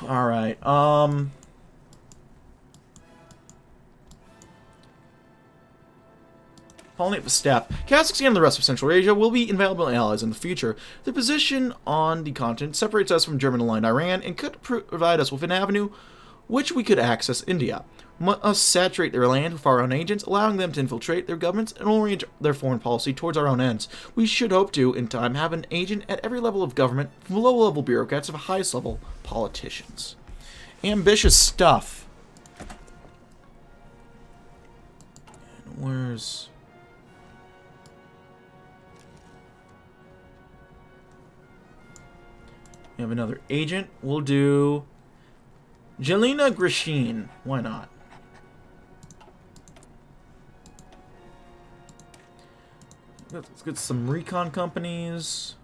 Alright, pollinate the steppe. Kazakhstan and the rest of Central Asia will be invaluable allies in the future. Their position on the continent separates us from German-aligned Iran and could provide us with an avenue which we could access India. We must saturate their land with our own agents, allowing them to infiltrate their governments and orient their foreign policy towards our own ends. We should hope to, in time, have an agent at every level of government, from low-level bureaucrats to the highest-level politicians. Ambitious stuff. And where's... We have another agent. We'll do Jelena Grishin. Why not? Let's get some recon companies.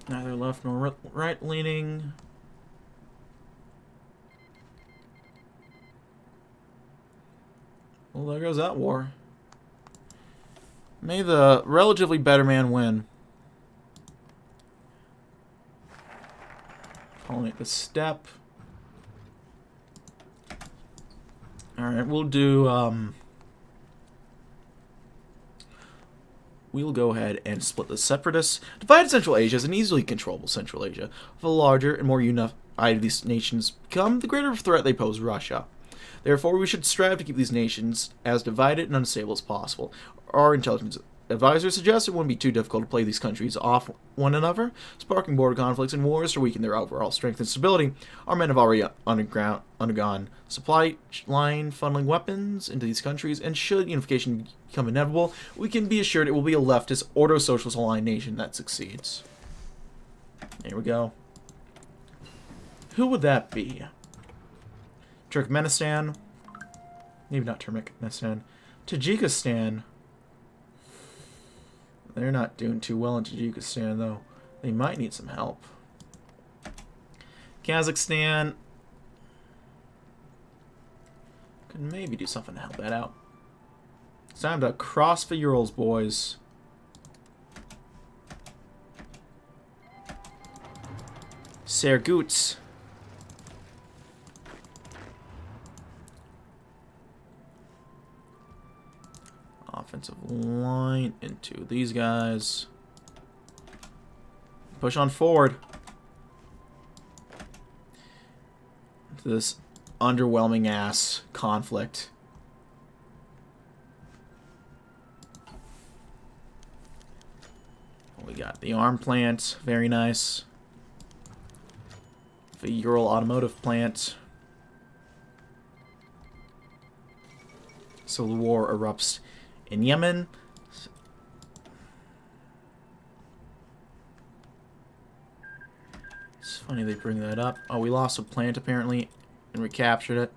Neither left nor right leaning. Well, there goes that war. May the relatively better man win. Pollinate the steppe. Alright, we'll do, we'll go ahead and split the separatists. Divided Central Asia is an easily controllable Central Asia. The larger and more united these nations become, the greater threat they pose Russia. Therefore, we should strive to keep these nations as divided and unstable as possible. Our intelligence advisors suggest it wouldn't be too difficult to play these countries off one another, sparking border conflicts and wars to weaken their overall strength and stability. Our men have already undergone supply line funneling weapons into these countries, and should unification become inevitable, we can be assured it will be a leftist, ordo-socialist aligned nation that succeeds. There we go. Who would that be? Turkmenistan? Maybe not Turkmenistan. Tajikistan. They're not doing too well in Tajikistan, though. They might need some help. Kazakhstan. Could maybe do something to help that out. It's time to cross the Urals, boys. Serguts. Offensive line into these guys. Push on forward. Into this underwhelming ass conflict. We got the arm plant, very nice. The Ural automotive plant. So the war erupts in Yemen. It's funny they bring that up. Oh, we lost a plant apparently and recaptured it.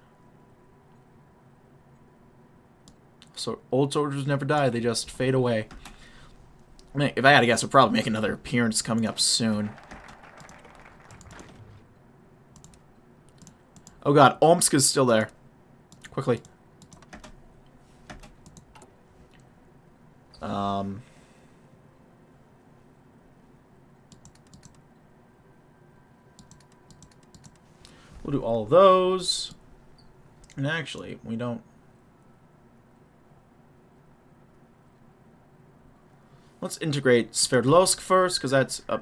So old soldiers never die, they just fade away. I mean, if I had to guess, we'll probably make another appearance coming up soon. Oh god, Omsk is still there. Quickly. We'll do all of those. And actually, we don't... Let's integrate Sverdlovsk first, because that's a...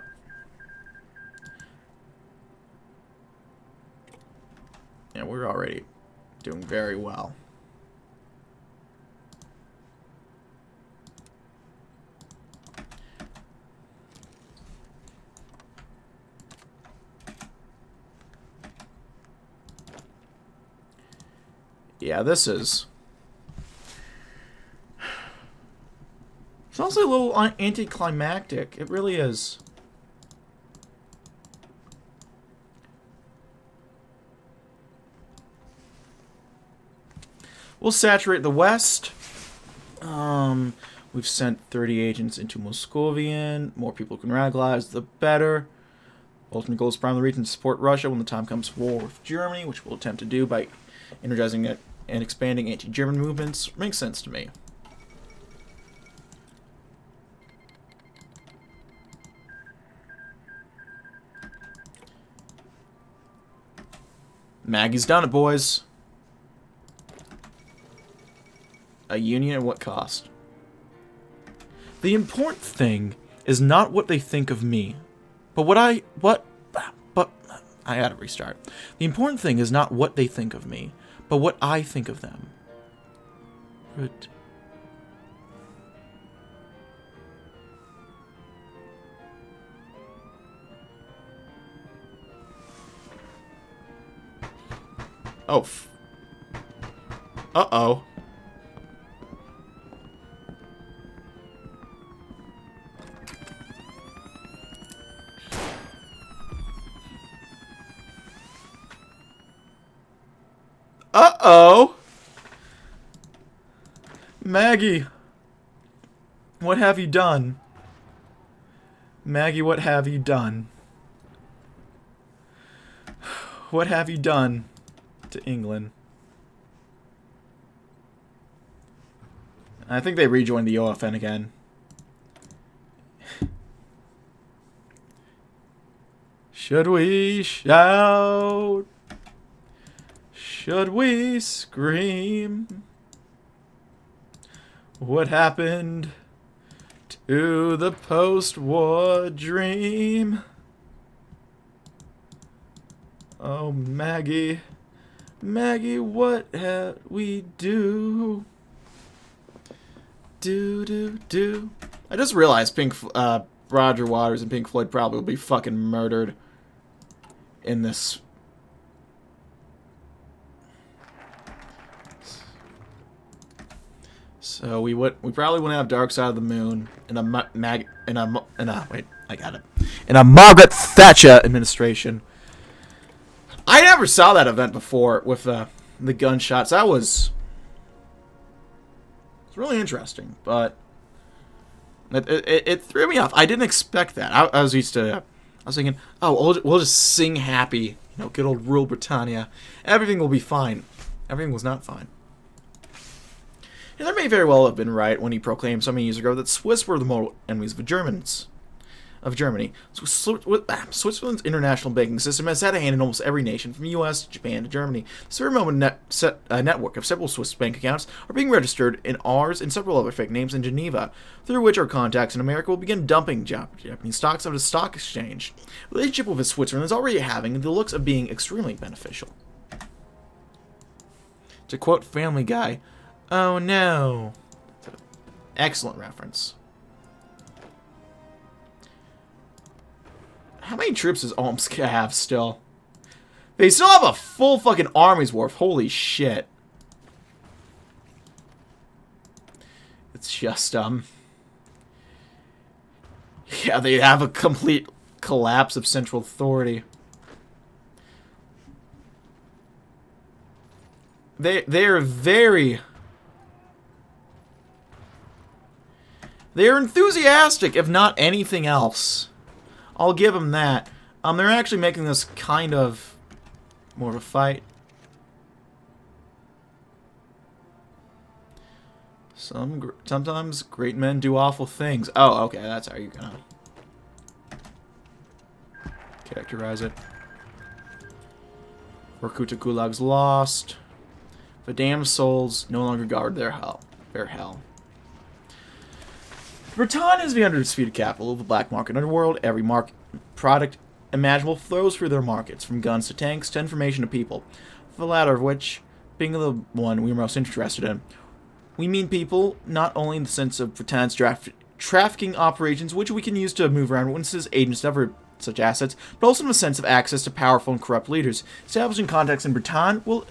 Yeah, we're already doing very well. Yeah, this is... It's also a little anticlimactic. It really is. We'll saturate the West. We've sent 30 agents into Moscovian. More people can radicalize, the better. Ultimate goal is to prime the region to support Russia when the time comes for war with Germany, which we'll attempt to do by energizing it and expanding anti-German movements. Makes sense to me. Maggie's done it, boys. A union at what cost? The important thing is not what they think of me, but I gotta restart. The important thing is not what they think of me, but what I think of them. Good. Oh. Uh-oh. Uh-oh. Maggie. What have you done? Maggie, what have you done? What have you done to England? I think they rejoined the OFN again. Should we shout? Should we scream? What happened to the post-war dream? Oh, Maggie. Maggie, what have we do? Do. I just realized Roger Waters and Pink Floyd probably will be fucking murdered in this. So we probably wouldn't have Dark Side of the Moon in a Margaret Thatcher administration. I never saw that event before with the gunshots. That was really interesting, but it threw me off. I didn't expect that. I was thinking, oh, we'll just sing happy, you know, good old Rule Britannia. Everything will be fine. Everything was not fine. And there may very well have been right when he proclaimed so many years ago that Swiss were the mortal enemies of Germany. Switzerland's international banking system has had a hand in almost every nation, from the U.S. to Japan to Germany. The very moment network of several Swiss bank accounts are being registered in ours and several other fake names in Geneva, through which our contacts in America will begin dumping Japanese stocks out of the stock exchange. The relationship with Switzerland is already having the looks of being extremely beneficial. To quote Family Guy, "Oh no." Excellent reference. How many troops does Omsk have still? They still have a full fucking army's worth. Holy shit. It's just, yeah, they have a complete collapse of central authority. They're enthusiastic, if not anything else. I'll give them that. They're actually making this kind of more of a fight. Sometimes great men do awful things. Oh, okay, that's how you're gonna characterize it. Vorkuta Gulag's lost. The damned souls no longer guard their hell. Britannia is the undisputed capital of the black market underworld. Every product imaginable flows through their markets, from guns to tanks to information to people, the latter of which being the one we are most interested in. We mean people not only in the sense of Britain's trafficking operations, which we can use to move around witnesses, agents, and other such assets, but also in the sense of access to powerful and corrupt leaders. Establishing contacts in Britain will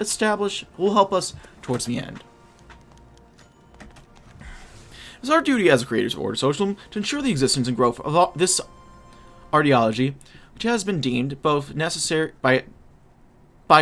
help us towards the end. It is our duty as the creators of Order Socialism to ensure the existence and growth of this ideology, which has been deemed both necessary by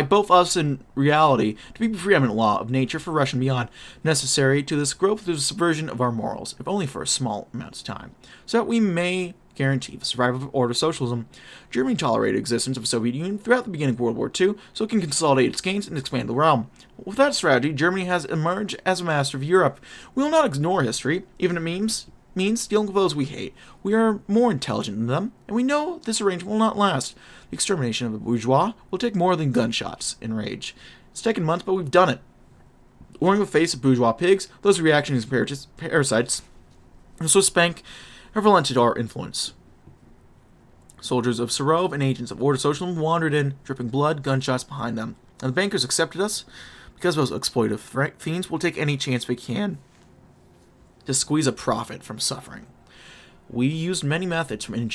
both us and reality to be the preeminent law of nature for Russia and beyond, necessary to this growth through the subversion of our morals, if only for a small amount of time, so that we may guarantee the survival of Order Socialism. Germany tolerated the existence of the Soviet Union throughout the beginning of World War II, so it can consolidate its gains and expand the realm. With that strategy, Germany has emerged as a master of Europe. We will not ignore history, even if it means dealing with those we hate. We are more intelligent than them, and we know this arrangement will not last. The extermination of the bourgeois will take more than gunshots and rage. It's taken months, but we've done it. Warring the face of bourgeois pigs, those reactions parasites, and so spank have relented our influence. Soldiers of Serov and agents of Order Socialism wandered in, dripping blood, gunshots behind them. And the bankers accepted us because those exploitive fiends will take any chance they can to squeeze a profit from suffering. We used many methods, from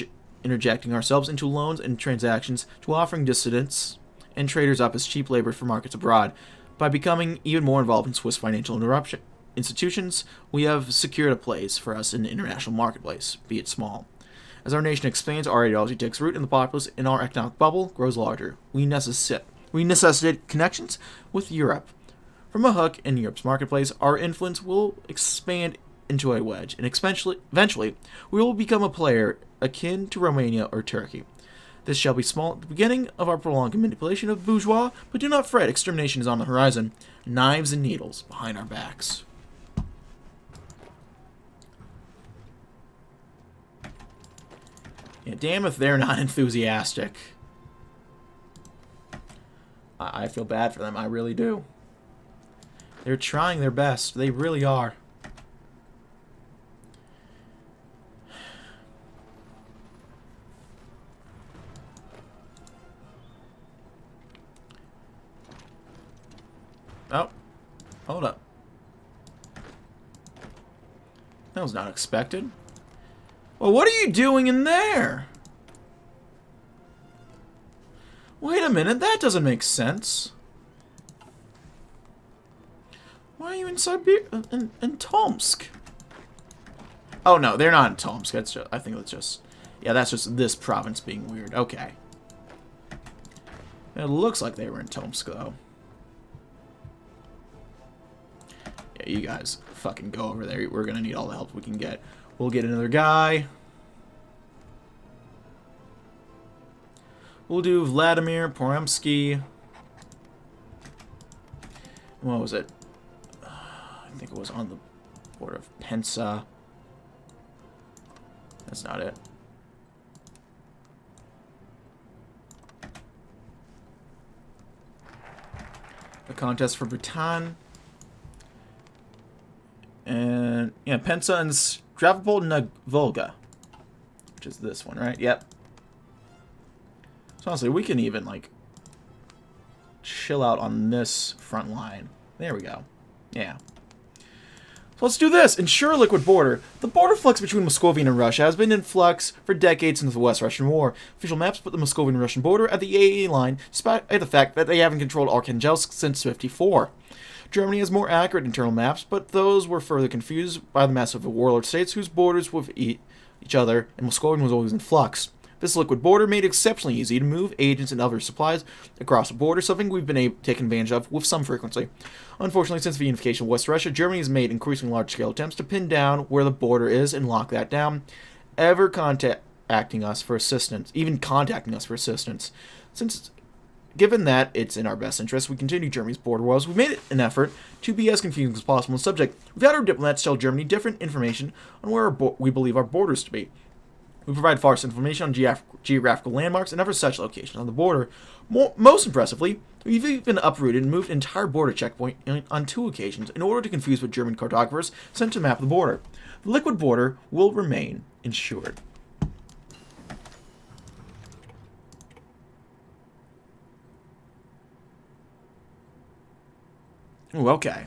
interjecting ourselves into loans and transactions to offering dissidents and traders up as cheap labor for markets abroad. By becoming even more involved in Swiss financial institutions, we have secured a place for us in the international marketplace, be it small. As our nation expands, our ideology takes root in the populace, and our economic bubble grows larger. We necessitate connections with Europe. From a hook in Europe's marketplace, our influence will expand into a wedge, and eventually, we will become a player akin to Romania or Turkey. This shall be small at the beginning of our prolonged manipulation of bourgeois, but do not fret, extermination is on the horizon. Knives and needles behind our backs. Yeah, damn if they're not enthusiastic. I feel bad for them, I really do. They're trying their best, they really are. Oh, hold up. That was not expected. Well, what are you doing in there? Wait a minute, that doesn't make sense. Why are you in Siberia? In Tomsk? Oh no, they're not in Tomsk. That's just, I think that's just, yeah, that's just this province being weird. Okay. It looks like they were in Tomsk though. Yeah, you guys fucking go over there. We're gonna need all the help we can get. We'll get another guy. We'll do Vladimir Poremsky. What was it? I think it was on the border of Pensa. That's not it. The contest for Bhutan. And, yeah, Pensa and Stavropol na Volga. Which is this one, right? Yep. So honestly, we can even, like, chill out on this front line. There we go. Yeah. So let's do this. Ensure liquid border. The border flux between Muscovy and Russia has been in flux for decades since the West Russian War. Official maps put the Muscovian Russian border at the AA line, despite the fact that they haven't controlled Arkhangelsk since '54. Germany has more accurate internal maps, but those were further confused by the massive warlord states whose borders with each other, and Muscovian was always in flux. This liquid border made it exceptionally easy to move agents and other supplies across the border, something we've been taken advantage of with some frequency. Unfortunately, since the unification of West Russia, Germany has made increasingly large-scale attempts to pin down where the border is and lock that down, even contacting us for assistance. Given that it's in our best interest, we continue Germany's border wars. We've made it an effort to be as confusing as possible on the subject. We've had our diplomats tell Germany different information on where we believe our borders to be. We provide false information on geographical landmarks and other such locations on the border. Most impressively, we've even uprooted and moved an entire border checkpoint on 2 occasions in order to confuse what German cartographers sent to map the border. The liquid border will remain ensured. Ooh, okay.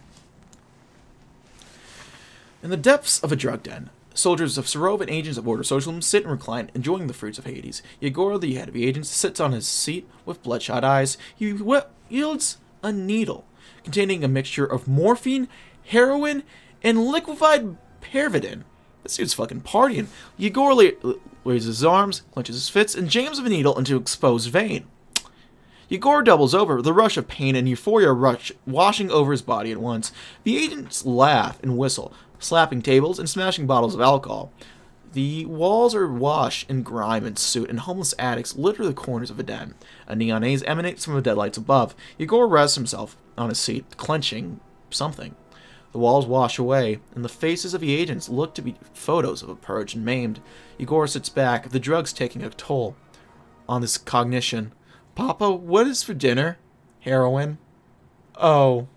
In the depths of a drug den, soldiers of Serov and agents of Order Socialism sit and recline, enjoying the fruits of Hades. Yegor, the head of the agents, sits on his seat with bloodshot eyes. He wields a needle containing a mixture of morphine, heroin, and liquefied pervidin. This dude's fucking partying. Yegor raises his arms, clenches his fists, and jams the needle into exposed vein. Yegor doubles over, the rush of pain and euphoria washing over his body at once. The agents laugh and whistle, slapping tables and smashing bottles of alcohol. The walls are awash in grime and soot, and homeless addicts litter the corners of the den. A neon haze emanates from the deadlights above. Yegor rests himself on his seat, clenching something. The walls wash away, and the faces of the agents look to be photos of a purged and maimed. Igor sits back, the drugs taking a toll on his cognition. Papa, what is for dinner? Heroin. Oh.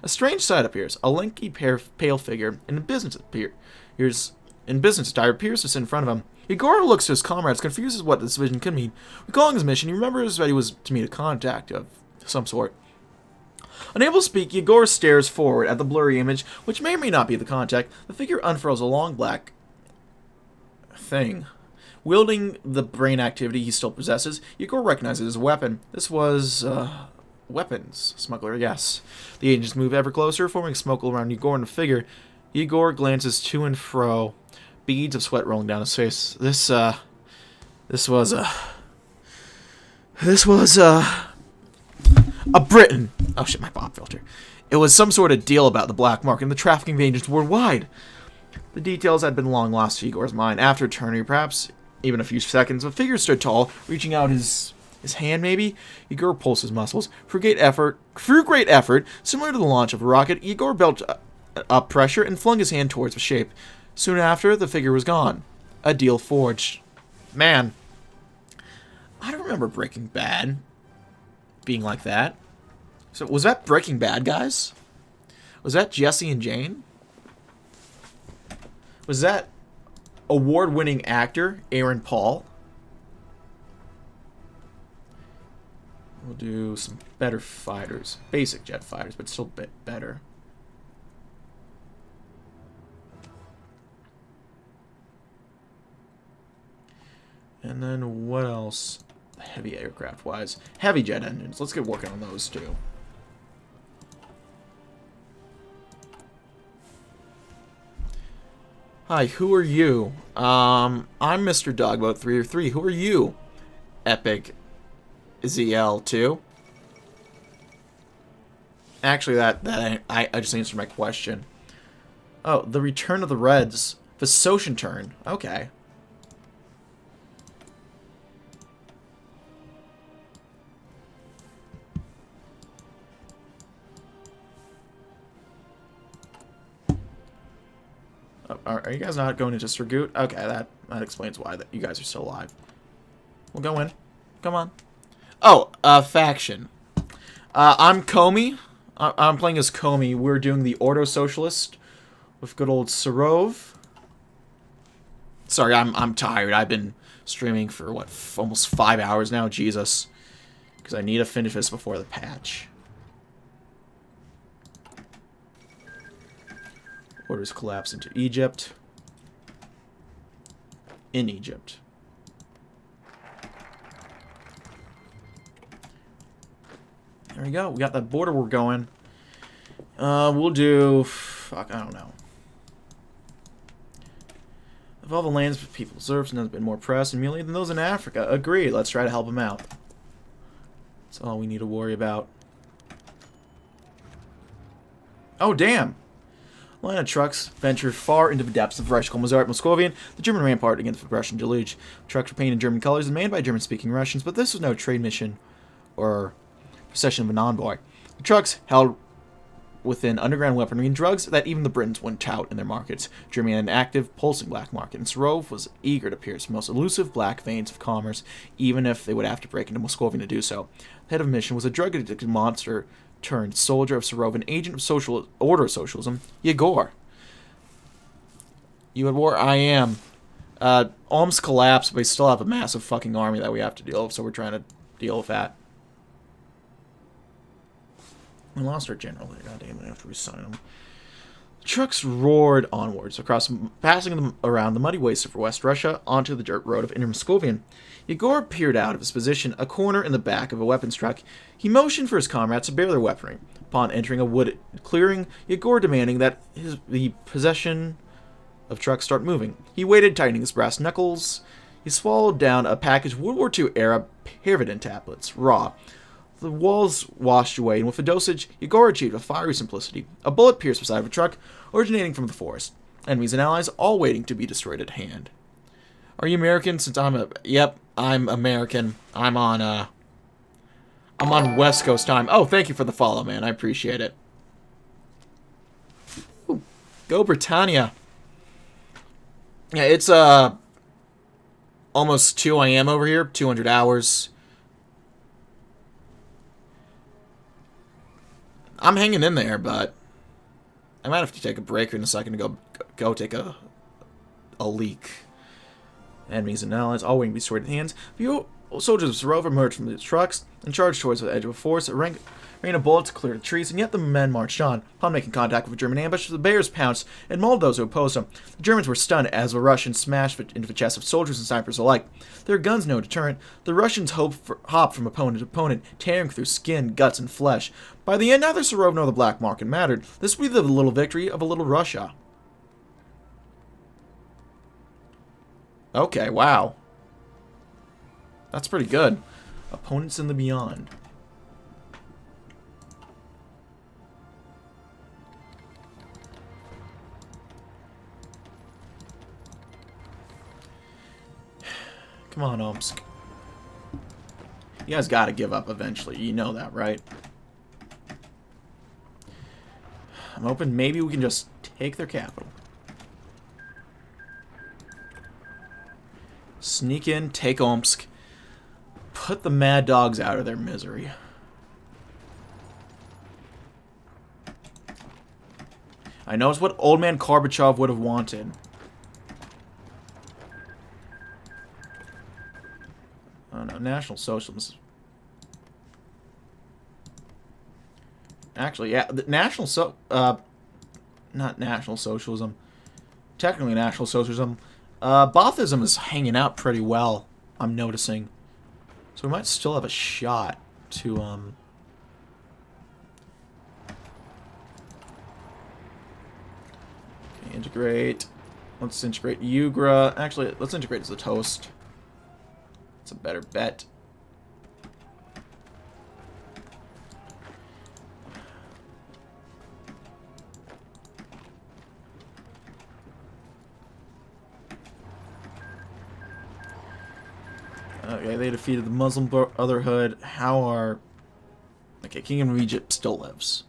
A strange sight appears. A lanky, pale figure in business attire appears just in front of him. Igor looks to his comrades, confused as what this vision could mean. Recalling his mission, he remembers that he was to meet a contact of some sort. Unable to speak, Igor stares forward at the blurry image, which may or may not be the contact. The figure unfurls a long black thing. Wielding the brain activity he still possesses, Igor recognizes his weapon. This was, weapons smuggler, yes. The agents move ever closer, forming smoke around Igor and the figure. Igor glances to and fro, beads of sweat rolling down his face. This was a Briton. Oh shit, my pop filter. It was some sort of deal about the black market and the trafficking of agents worldwide. The details had been long lost to Igor's mind. After turning, perhaps even a few seconds, a figure stood tall, reaching out his hand, maybe? Igor pulsed his muscles. Through great effort, similar to the launch of a rocket, Igor built up pressure and flung his hand towards the shape. Soon after, the figure was gone. A deal forged. Man, I don't remember Breaking Bad being like that. So, was that Breaking Bad, guys? Was that Jesse and Jane? Was that award-winning actor Aaron Paul? We'll do some better fighters. Basic jet fighters, but still a bit better. And then what else? Heavy aircraft-wise. Heavy jet engines. Let's get working on those too. Hi, who are you? I'm Mr. Dogboat333. Who are you? Epic ZL2. Actually, I just answered my question. Oh, the return of the Reds. The Socian turn. Okay. Are you guys not going into Surgut? Okay, that explains why you guys are still alive. We'll go in. Come on. Oh, faction. I'm Komi. I'm playing as Komi. We're doing the Ordo Socialist with good old Serov. Sorry, I'm tired. I've been streaming for what, almost 5 hours now. Jesus, because I need to finish this before the patch. Orders collapse into Egypt. In Egypt. There we go. We got that border we're going. We'll do... Fuck, I don't know. Of all the lands people deserve, none have been more pressed and humiliated than those in Africa. Agreed. Let's try to help them out. That's all we need to worry about. Oh, damn! A line of trucks ventured far into the depths of the Reichskolb Moscovian, the German rampart against the Russian deluge. Trucks were painted in German colors and manned by German-speaking Russians, but this was no trade mission or procession of an envoy. The trucks held within underground weaponry and drugs that even the Britons wouldn't tout in their markets. Germany had an active, pulsing black market, and Serov was eager to pierce the most elusive black veins of commerce, even if they would have to break into Moscovian to do so. The head of the mission was a drug-addicted monster turned soldier of Serov, an agent of order socialism, Yegor. You at war? I am. Omsk collapsed, but we still have a massive fucking army that we have to deal with, so we're trying to deal with that. We lost our general there, goddamn it, I have to resign him. The trucks roared onwards, passing them around the muddy wastes of West Russia onto the dirt road of Inner Moscovian. Yegor peered out of his position, a corner in the back of a weapons truck. He motioned for his comrades to bear their weaponry. Upon entering a wooded clearing, Yegor demanding that the possession of trucks start moving. He waited, tightening his brass knuckles. He swallowed down a package of World War II era Pyridin tablets, raw. The walls washed away, and with the dosage, Yegor achieved a fiery simplicity. A bullet pierced the side of a truck, originating from the forest. Enemies and allies, all waiting to be destroyed at hand. Are you American? Since yep, I'm American. I'm on West Coast time. Oh, thank you for the follow, man. I appreciate it. Go Britannia. Yeah, it's almost 2 a.m. over here. 200 hours. I'm hanging in there, but I might have to take a break in a second to go take a leak. Enemies and allies all waiting to be sword in hands. Few soldiers of Serov emerged from the trucks and charged towards the edge of a forest. A rain of bullets cleared the trees, and yet the men marched on. Upon making contact with a German ambush, the Bears pounced and mauled those who opposed them. The Germans were stunned as the Russians smashed into the chests of soldiers and snipers alike. Their guns no deterrent, the Russians hopped from opponent to opponent, tearing through skin, guts, and flesh. By the end, neither Serov nor the Black Market mattered. This would be the little victory of a little Russia. Okay, wow. That's pretty good. Opponents in the beyond. Come on, Omsk. You guys gotta give up eventually. You know that, right? I'm hoping maybe we can just take their capital. Sneak in, take Omsk. Put the mad dogs out of their misery. I know it's what old man Gorbachev would have wanted. Oh no, National Socialism. Actually, yeah, the not National Socialism. Technically National Socialism. Bothism is hanging out pretty well, I'm noticing. So we might still have a shot to, okay, integrate. Let's integrate Ugra. Actually, let's integrate as the toast. It's a better bet. Okay, they defeated the Muslim Brotherhood. How are... Okay, Kingdom of Egypt still lives.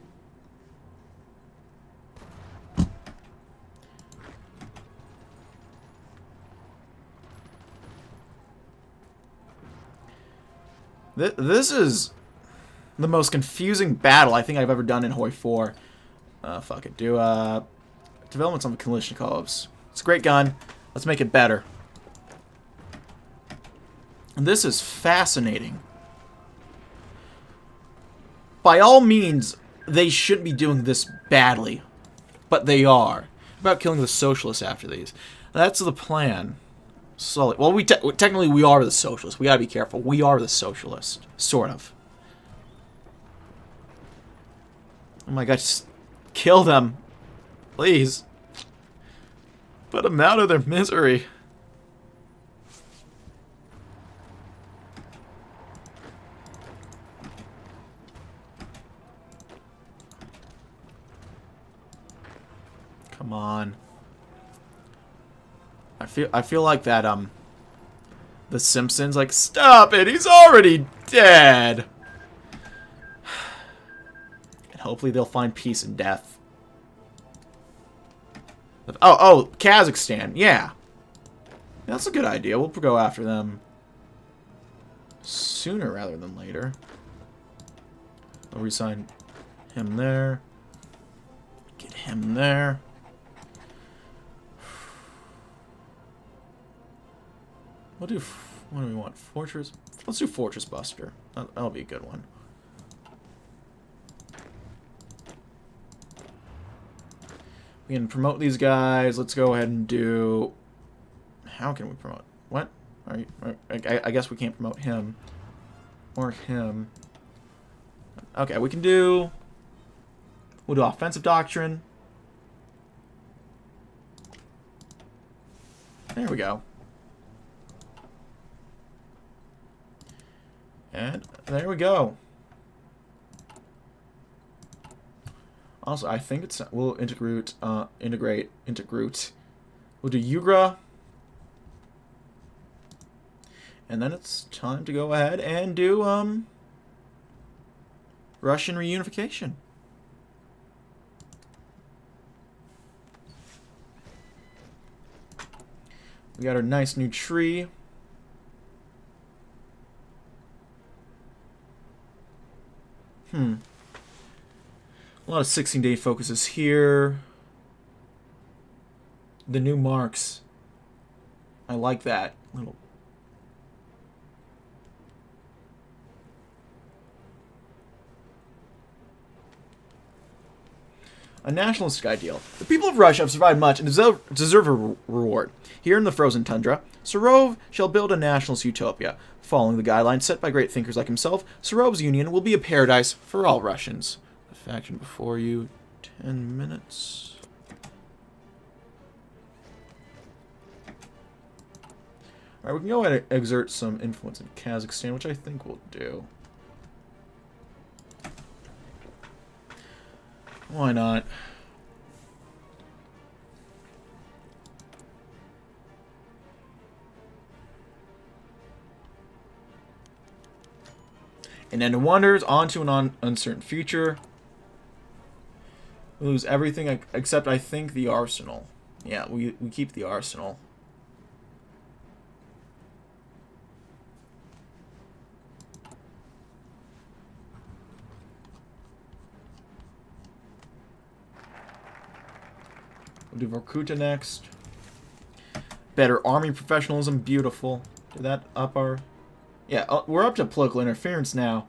This is the most confusing battle I think I've ever done in HoI 4. Fuck it. Do, developments on the Kalashnikovs. It's a great gun. Let's make it better. This is fascinating. By all means, they shouldn't be doing this badly. But they are. About killing the socialists after these. That's the plan. Slowly. Well, technically we are the socialists. We gotta be careful. We are the socialists. Sort of. Oh my god, just kill them. Please. Put them out of their misery. Come on. I feel like that The Simpsons, like, stop it, he's already dead. And hopefully they'll find peace in death. Oh, Kazakhstan, yeah. That's a good idea. We'll go after them sooner rather than later. I'll resign him there. Get him there. What do we want? Fortress? Let's do Fortress Buster. That'll be a good one. We can promote these guys. Let's go ahead and do... How can we promote? What? I guess we can't promote him. Or him. Okay, we can do... We'll do Offensive Doctrine. There we go. And there we go. Also, I think it's we'll integrate. We'll do Ugra, and then it's time to go ahead and do Russian reunification. We got our nice new tree. A lot of 16-day focuses here. The new marks. I like that. Little. A nationalistic ideal. The people of Russia have survived much and deserve a reward. Here in the frozen tundra, Serov shall build a nationalist utopia. Following the guidelines set by great thinkers like himself, Serov's union will be a paradise for all Russians. The faction before you, 10 minutes. Alright, we can go ahead and exert some influence in Kazakhstan, which I think we'll do. Why not? And then wonders onto an uncertain future. We lose everything except, I think, the arsenal. Yeah, we keep the arsenal. We'll do Vorkuta next. Better army professionalism, beautiful. Did that up our... Yeah, we're up to political interference now.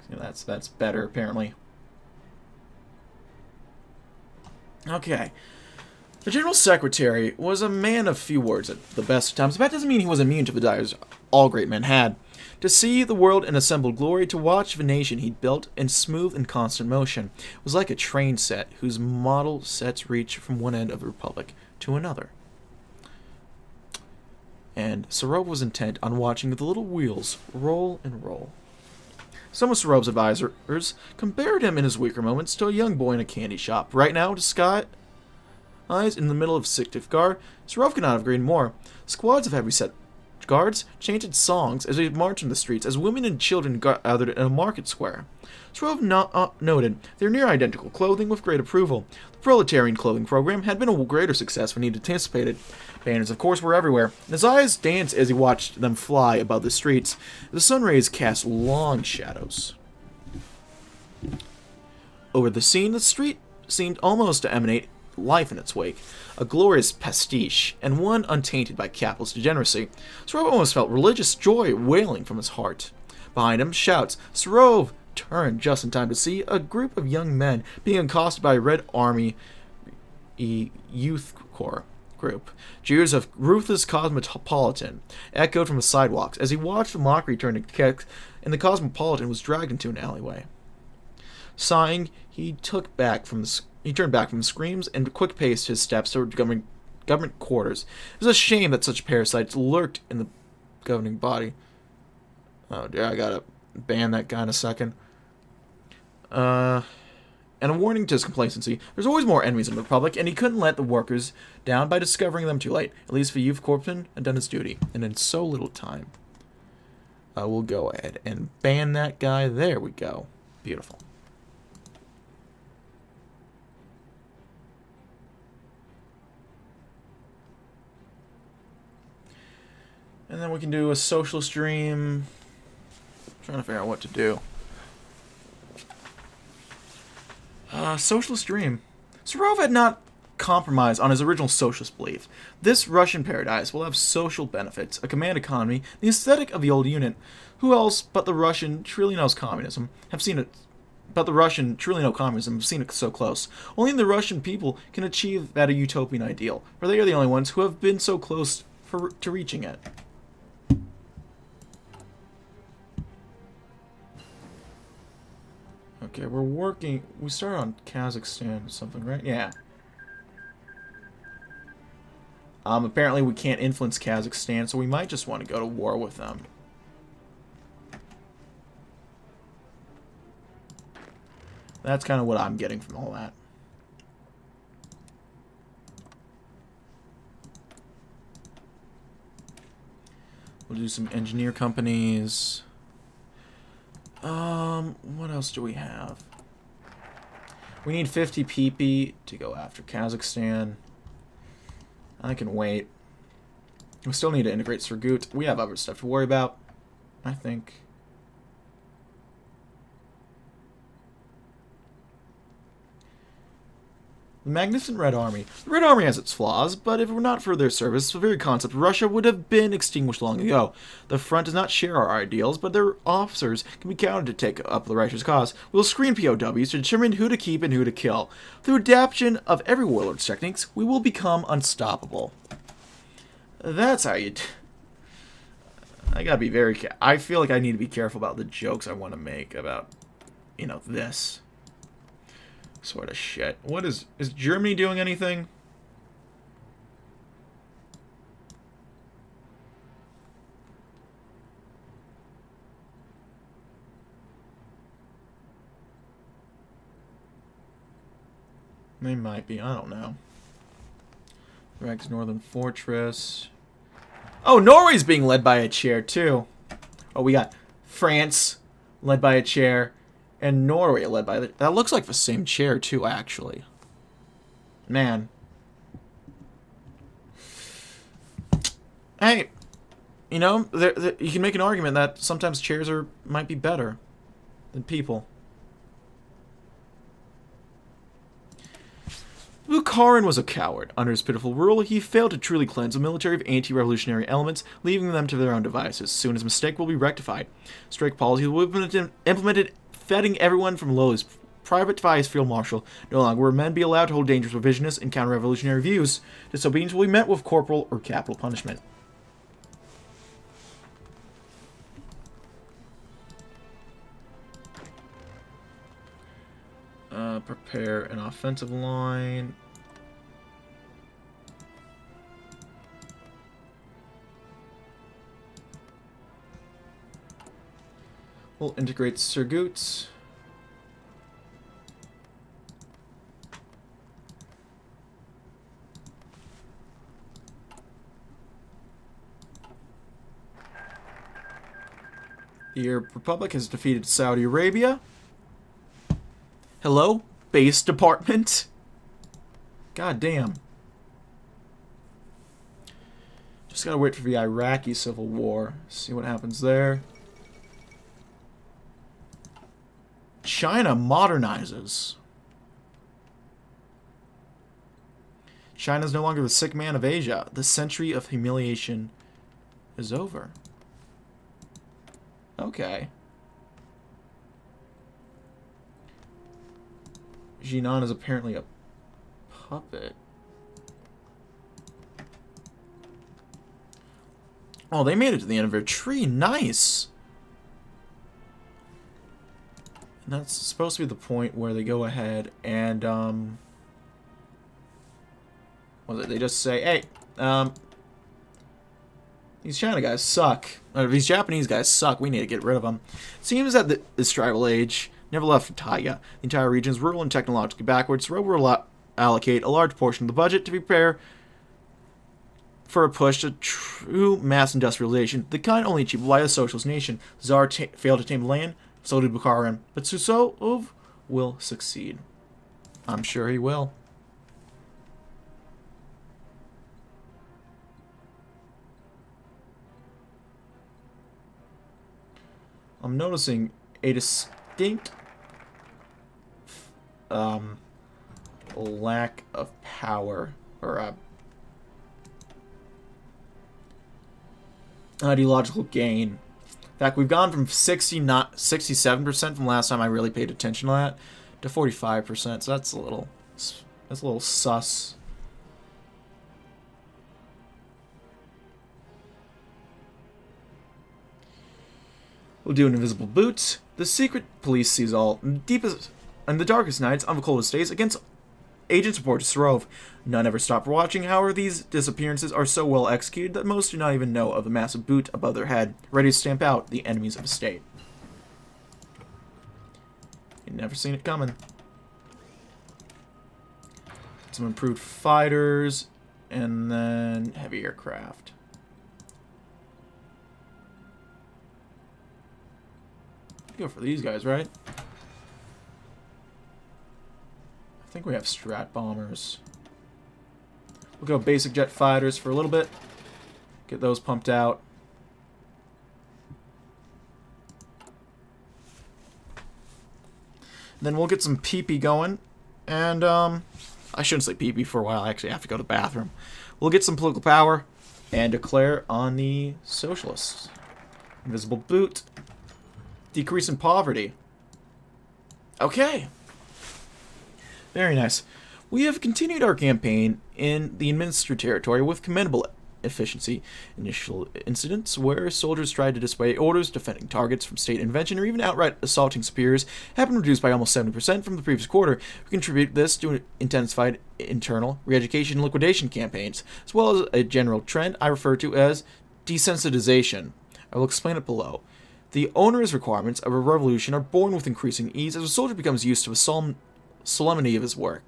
You know, that's better, apparently. Okay. The General Secretary was a man of few words at the best of times. But that doesn't mean he was immune to the desires all great men had. To see the world in assembled glory, to watch the nation he'd built in smooth and constant motion, was like a train set whose model sets reach from one end of the republic to another. And Serov was intent on watching the little wheels roll and roll. Some of Serov's advisors compared him in his weaker moments to a young boy in a candy shop. Right now, disguised in the middle of Syktyvkar, Serov could not have agreed more. Squads of heavy-set guards chanted songs as they marched in the streets, as women and children gathered in a market square. Serov noted their near-identical clothing with great approval. The proletarian clothing program had been a greater success than he'd anticipated. Banners, of course, were everywhere, and his eyes danced as he watched them fly above the streets. The sun rays cast long shadows over the scene. The street seemed almost to emanate life in its wake, a glorious pastiche, and one untainted by capitalist degeneracy. Serov almost felt religious joy wailing from his heart. Behind him, shouts. Serov turned just in time to see a group of young men being accosted by a Red Army Youth Corps group. Jeers of ruthless cosmopolitan echoed from the sidewalks as he watched the mockery turn to kicks, and the cosmopolitan was dragged into an alleyway. Sighing, he turned back from the screams and quick-paced his steps toward government quarters. It was a shame that such parasites lurked in the governing body. Oh dear, I gotta ban that guy in a second. And a warning to his complacency. There's always more enemies in the Republic, and he couldn't let the workers down by discovering them too late. At least the youth corpsman had done his duty, and in so little time. We'll go ahead and ban that guy. There we go. Beautiful. And then we can do a socialist dream. Trying to figure out what to do. Socialist dream. Serov had not compromised on his original socialist belief. This Russian paradise will have social benefits, a command economy, the aesthetic of the old unit. Who else but the Russian truly knows communism have seen it? But the Russian truly know communism have seen it so close. Only the Russian people can achieve that utopian ideal, for they are the only ones who have been so close to reaching it. Okay, we're working... We started on Kazakhstan or something, right? Yeah. Apparently we can't influence Kazakhstan, so we might just want to go to war with them. That's kind of what I'm getting from all that. We'll do some engineer companies. What else do we have? We need 50 PP to go after Kazakhstan. I can wait. We still need to integrate Surgut. We have other stuff to worry about, I think. The Magnificent Red Army. The Red Army has its flaws, but if it were not for their service, the very concept of Russia would have been extinguished long ago. The front does not share our ideals, but their officers can be counted to take up the righteous cause. We'll screen POWs to determine who to keep and who to kill. Through adaptation of every warlord's techniques, we will become unstoppable. That's how you... I gotta be very... I feel like I need to be careful about the jokes I want to make about, you know, this sort of shit. What is Germany doing anything? They might be. I don't know. Rex Northern Fortress. Oh, Norway's being led by a chair too. Oh, we got France led by a chair. And Norway led by the... That looks like the same chair, too, actually. Man. Hey, you know, you can make an argument that sometimes chairs might be better than people. Bukharin was a coward. Under his pitiful rule, he failed to truly cleanse the military of anti-revolutionary elements, leaving them to their own devices. Soon his mistake will be rectified. Strict policies will be implemented, fetting everyone from lowest private to highest field marshal. No longer will men be allowed to hold dangerous revisionists and counter-revolutionary views. Disobedience will be met with corporal or capital punishment. Prepare an offensive line. We'll integrate Surguts. The Arab Republic has defeated Saudi Arabia. Hello, base department. God damn. Just gotta wait for the Iraqi civil war. See what happens there. China modernizes. China's no longer the sick man of Asia. The century of humiliation is over. Okay. Jinan is apparently a puppet. Oh, they made it to the end of their tree. Nice. And that's supposed to be the point where they go ahead and, what is it? They just say, hey, these China guys suck. Or these Japanese guys suck. We need to get rid of them. It seems that this tribal age never left Taiga. The entire region is rural and technologically backwards. So we'll allocate a large portion of the budget to prepare for a push to true mass industrialization, the kind only achieved by a socialist nation. Tsar failed to tame the land, so did Bukharin. But Susov will succeed. I'm sure he will. I'm noticing a distinct lack of power, or ideological gain. In fact, we've gone from 67% from last time I really paid attention to that to 45%. So that's a little sus. We'll do an invisible boot. The secret police sees all. In the deepest and the darkest nights on the coldest days against agents report to Serov. None ever stop watching. However, these disappearances are so well executed that most do not even know of the massive boot above their head, ready to stamp out the enemies of the state. You've never seen it coming. Some improved fighters, and then heavy aircraft. Go for these guys, right? I think we have strat bombers. We'll go basic jet fighters for a little bit. Get those pumped out. Then we'll get some pee-pee going. And, I shouldn't say pee-pee for a while. I actually have to go to the bathroom. We'll get some political power and declare on the socialists. Invisible boot. Decrease in poverty. Okay. Very nice. We have continued our campaign in the administered territory with commendable efficiency. Initial incidents where soldiers tried to disobey orders, defending targets from state intervention, or even outright assaulting superiors have been reduced by almost 70% from the previous quarter. We contribute this to intensified internal re-education and liquidation campaigns, as well as a general trend I refer to as desensitization. I will explain it below. The onerous requirements of a revolution are born with increasing ease as a soldier becomes used to the solemnity of his work.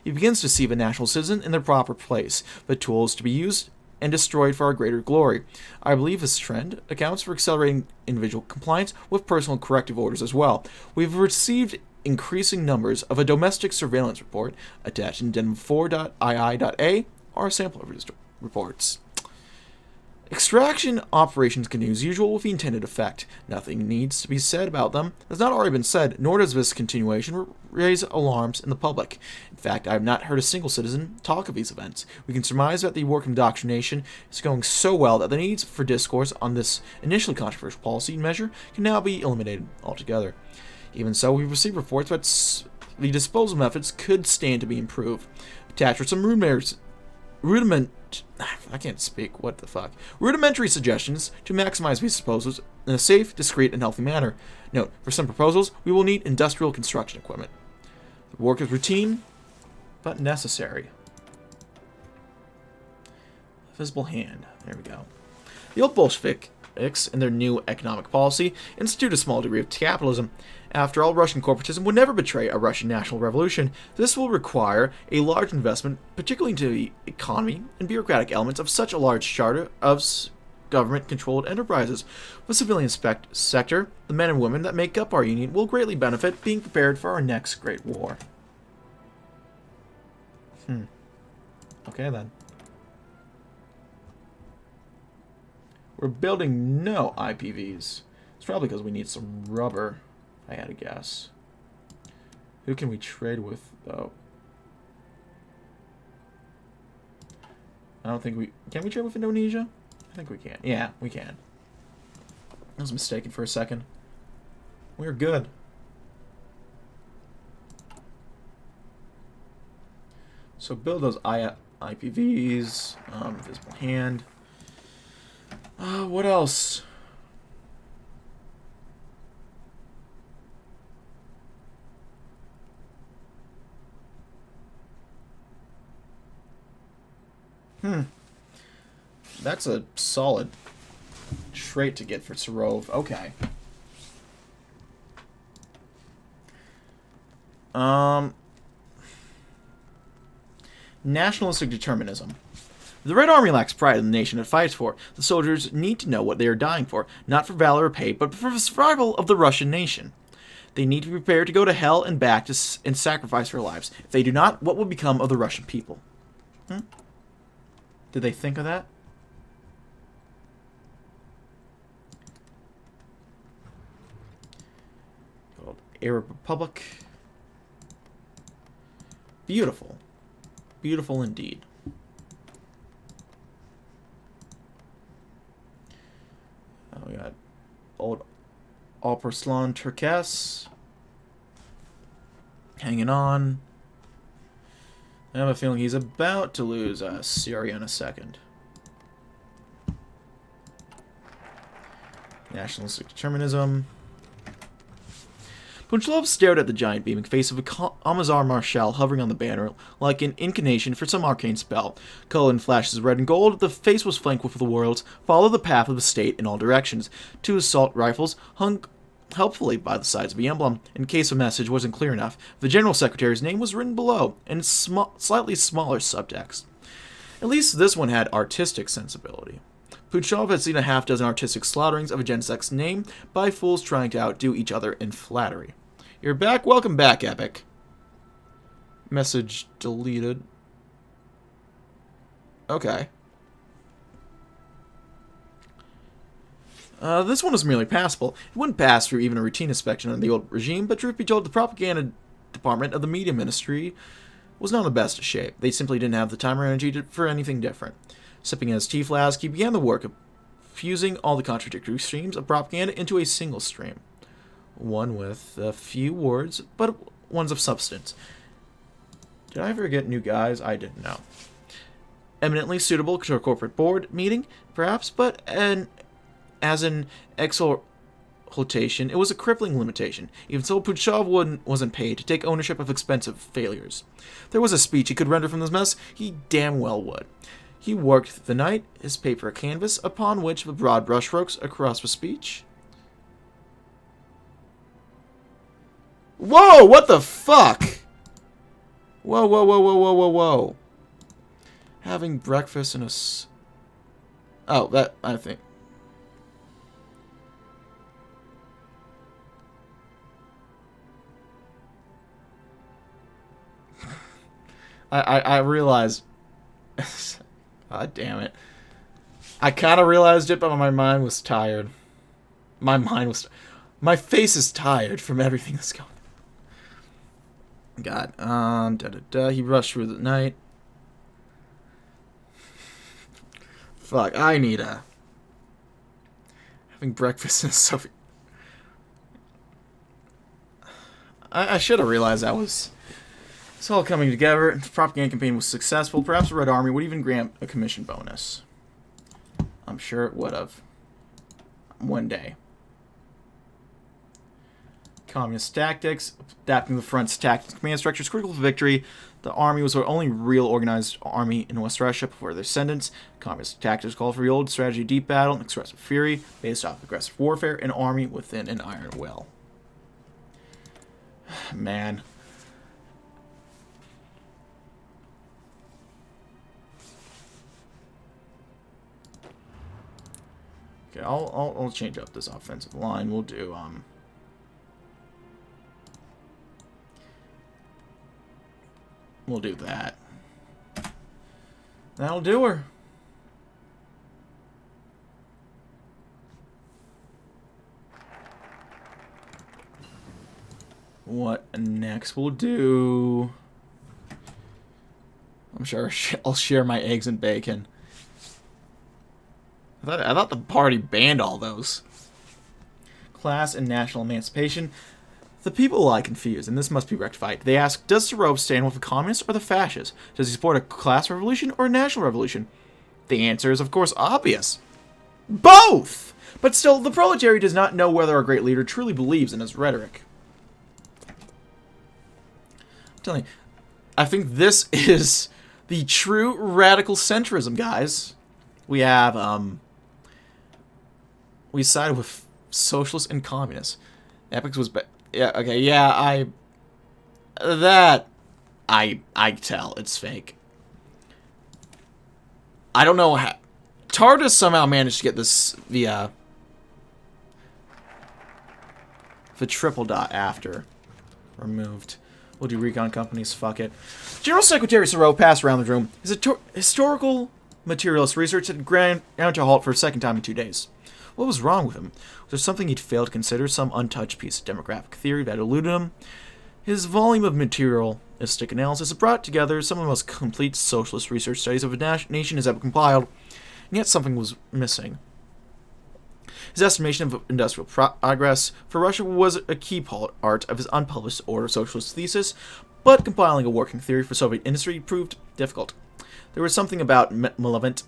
He begins to see the national citizen in their proper place, the tools to be used and destroyed for our greater glory. I believe this trend accounts for accelerating individual compliance with personal corrective orders as well. We've received increasing numbers of a domestic surveillance report attached in addendum 4.ii.a are a sample of these reports. Extraction operations continue as usual with the intended effect. Nothing needs to be said about them has not already been said, nor does this continuation raise alarms in the public. In fact, I have not heard a single citizen talk of these events. We can surmise that the work of indoctrination is going so well that the needs for discourse on this initially controversial policy measure can now be eliminated altogether. Even so, we've received reports that the disposal methods could stand to be improved. Attached are some rudimentary suggestions to maximize these disposals in a safe, discreet, and healthy manner. Note, for some proposals, we will need industrial construction equipment. The work is routine, but necessary. Visible hand. There we go. The old Bolsheviks, in their new economic policy, institute a small degree of capitalism. After all, Russian corporatism would never betray a Russian national revolution. This will require a large investment, particularly into the economy and bureaucratic elements of such a large charter of government-controlled enterprises. The civilian sector, the men and women that make up our union, will greatly benefit being prepared for our next great war. Okay, then. We're building no IPVs. It's probably because we need some rubber, if I had to guess. Who can we trade with, though? I don't think we... Can we trade with Indonesia? I think we can. Yeah, we can. I was mistaken for a second. We're good. So build those IPVs. Visible hand. What else? That's a solid trait to get for Serov. Okay. Nationalistic determinism. The Red Army lacks pride in the nation it fights for. The soldiers need to know what they are dying for, not for valor or pay, but for the survival of the Russian nation. They need to be prepared to go to hell and back and sacrifice their lives. If they do not, what will become of the Russian people? Did they think of that? Called Arab Republic. Beautiful. Beautiful indeed. We got old Alparslan Turkes hanging on. I have a feeling he's about to lose Syria in a second. Nationalistic determinism. Punchlov stared at the giant beaming face of a Amazar Marshal hovering on the banner, like an incantation for some arcane spell. Color in flashes of red and gold, the face was flanked with the words, follow the path of the state in all directions. 2 assault rifles hung helpfully by the sides of the emblem, in case a message wasn't clear enough. The General Secretary's name was written below, in slightly smaller subtext. At least this one had artistic sensibility. Punchlov had seen a half-dozen artistic slaughterings of a Gensec's name by fools trying to outdo each other in flattery. You're back? Welcome back, Epic. Message deleted. Okay. This one was merely passable. It wouldn't pass through even a routine inspection under the old regime, but truth be told, the propaganda department of the media ministry was not in the best of shape. They simply didn't have the time or energy for anything different. Sipping his tea flask, he began the work of fusing all the contradictory streams of propaganda into a single stream. One with a few words, but ones of substance. Did I ever get new guys? I didn't know. Eminently suitable to a corporate board meeting, perhaps, but as an exhortation, it was a crippling limitation. Even so, Puchov wasn't paid to take ownership of expensive failures. There was a speech he could render from this mess, he damn well would. He worked the night, his paper a canvas, upon which with broad brushstrokes across the speech. Whoa, what the fuck? Whoa, whoa, whoa, whoa, whoa, whoa, whoa. Having breakfast in a... Oh, that, I think... I realized... God damn it. I kind of realized it, but my mind was tired. My face is tired from everything that's going on. God, he rushed through the night. Fuck, I need a... Having breakfast in Soviet... I should have realized that was... It's all coming together. The propaganda campaign was successful. Perhaps the Red Army would even grant a commission bonus. I'm sure it would have. One day. Communist tactics. Adapting the front's tactics and command structures critical for victory. The army was the only real organized army in West Russia before their ascendance. Communist tactics called for the old strategy of deep battle and expressive fury, based off aggressive warfare, an army within an iron will. Man. Okay, I'll change up this offensive line. We'll do we'll do that. That'll do her. What next we'll do? I'm sure I'll share my eggs and bacon. I thought the party banned all those. Class and national emancipation. The people lie confused, and this must be rectified. They ask, does Serov stand with the communists or the fascists? Does he support a class revolution or a national revolution? The answer is, of course, obvious. Both! But still, the proletariat does not know whether our great leader truly believes in his rhetoric. I'm telling you, I think this is the true radical centrism, guys. We have, we sided with socialists and communists. Epics was yeah, okay, yeah, I tell it's fake. I don't know how TARDIS somehow managed to get this the triple dot after removed. We'll do recon companies, fuck it. General Secretary Serov passed around the room. His historical materialist research had ground to a halt for a second time in 2 days. What was wrong with him? Was there something he'd failed to consider, some untouched piece of demographic theory that eluded him? His volume of materialistic analysis brought together some of the most complete socialist research studies of a nation has ever compiled, and yet something was missing. His estimation of industrial progress for Russia was a key part of his unpublished Order of Socialist thesis, but compiling a working theory for Soviet industry proved difficult. There was something about malevolent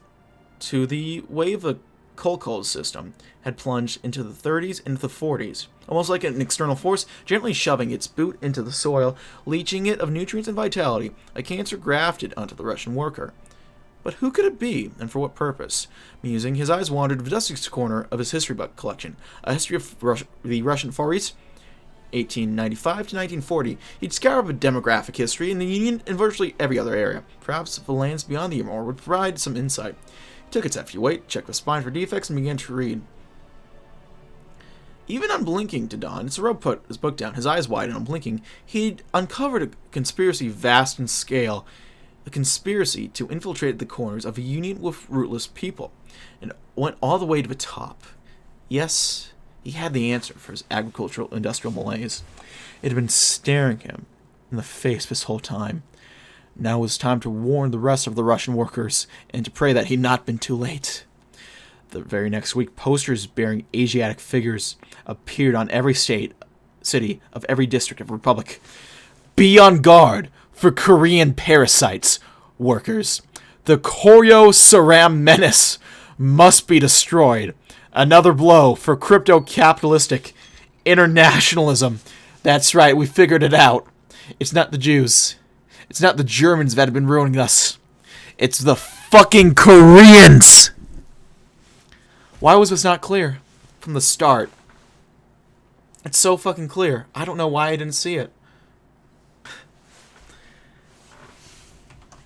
to the way the Kolkhoz system had plunged into the 30s and the 40s, almost like an external force gently shoving its boot into the soil, leaching it of nutrients and vitality, a cancer grafted onto the Russian worker. But who could it be, and for what purpose? Musing, his eyes wandered to the dustiest corner of his history book collection, a history of the Russian Far East, 1895 to 1940. He'd scoured a demographic history in the Union and virtually every other area. Perhaps the lands beyond the Amur would provide some insight. He took its hefty weight, checked the spine for defects, and began to read. Even unblinking to dawn, Serov put his book down, his eyes wide and unblinking. He'd uncovered a conspiracy vast in scale, a conspiracy to infiltrate the corners of a union with rootless people, and went all the way to the top. Yes, he had the answer for his agricultural industrial malaise. It had been staring him in the face this whole time. Now it was time to warn the rest of the Russian workers and to pray that he'd not been too late. The very next week, posters bearing Asiatic figures appeared on every city of every district of the Republic. Be on guard for Korean parasites, workers. The Koryo Saram menace must be destroyed. Another blow for crypto-capitalistic internationalism. That's right, we figured it out. It's not the Jews. It's not the Germans that have been ruining us. It's the fucking Koreans! Why was this not clear from the start? It's so fucking clear. I don't know why I didn't see it.